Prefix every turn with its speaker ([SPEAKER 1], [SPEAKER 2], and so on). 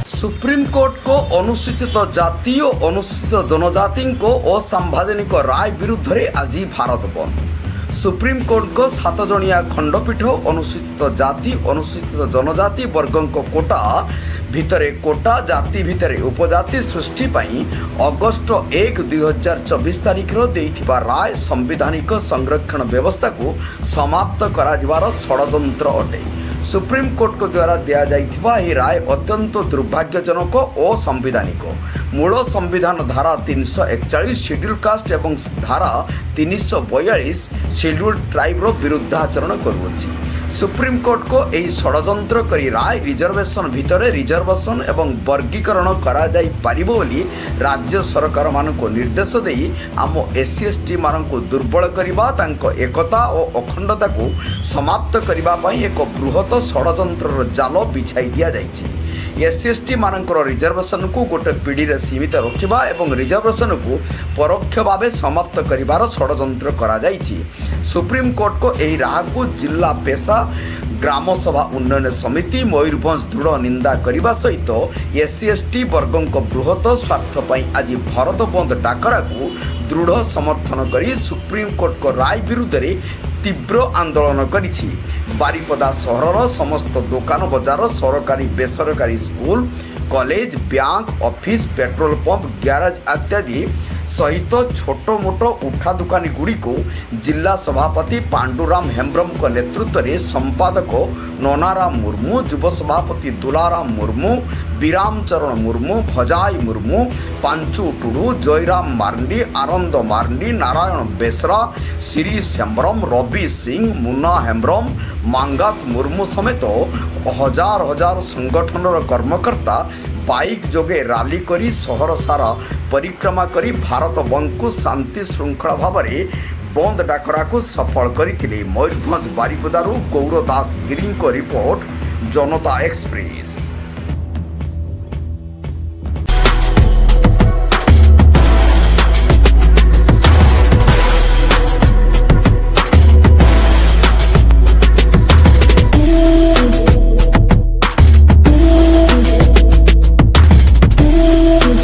[SPEAKER 1] Supreme court को अनुसूचित जाति और अनुसूचित जनजाति को असंवैधानिक राय विरुद्ध रे आज भारत बंद। सुप्रीमकोर्ट को 7 जणिया खंडपीठ अनुसूचित जाति अनुसूचित जनजाति वर्गों कोटा भितरे कोटा जाति भितरे उपजाति सृष्टि पाई अगस्ट 1, 2024 तारिख देइथिबा राय संवैधानिक संरक्षण व्यवस्था को समाप्त कराजिबार षड्यंत्र अटे। सुप्रीमकोर्ट को द्वारा दिया जाइथिबा एही राय अत्यंत दुर्भाग्यजनक और असंवैधानिक। मूल संविधान धारा 341 शेड्यूल कास्ट एवं धारा 342 शेड्यूल ट्राइब विरुद्धाचरण करुअछि। सुप्रीमकोर्ट को यही षड्यंत्र करी राय रिजर्वेशन भितर रिजर्वेशन एवं वर्गीकरण करा जाई पारिबो बोली राज्य सरकार मानक निर्देश देई आम एससी एसटी मानक दुर्बल करिबा तांको एकता और अखंडता को समाप्त करिबा पई एक बृहत षड्यंत्र जाल बिछाई दिया जाइछि। एससी एसटी मानकर रिजर्वेशन को गोटे पीढ़ी रे सीमित रखिबा एवं रिजर्वेशन को परोक्ष भाव समाप्त करिबार षड्यंत्र करा जाइछि। सुप्रीमकोर्ट को यही राह को जिला पेशा ग्राम सभा उन्नयन समिति मयूरभंज दृढ़ निंदा करने सहित एससी एसटी वर्गों को बृहत स्वार्थ पर आज भारत बंद डाकरा को दृढ़ समर्थन करी सुप्रीमकोर्ट को राय विरुद्ध रे तीव्र आंदोलन करिछि। बारिपदा सहर समस्त दुकान बजार सरकारी बेसरकारी school college bank office petrol pump garage इत्यादि सहित छोट मोट उठा दुकानी गुड़ी को जिला सभापति पांडुराम हेम्ब्रम को नेतृत्व में संपादक ननाराम मुर्मू युव सभापति दुलाराम मुर्मू विराम चरण मुर्मू भजाई मुर्मू पांचू टुडू जयराम मार्डी आनंद मार्डी नारायण बेसरा शिरीष हेम्ब्रम रवि सिंह मुन्ना हेम्ब्रम मांगात मुर्मू समेत हजार हजार संगठन कर्मकर्ता बाइक जोगे रैली करी सहर सारा परिक्रमा करी भारत बंद को शांति श्रृंखला भाव में बंद डाकरा को सफल करथिले। मयूरभंज बारिपदारू गौर दास गिरी को रिपोर्ट जनता एक्सप्रेस।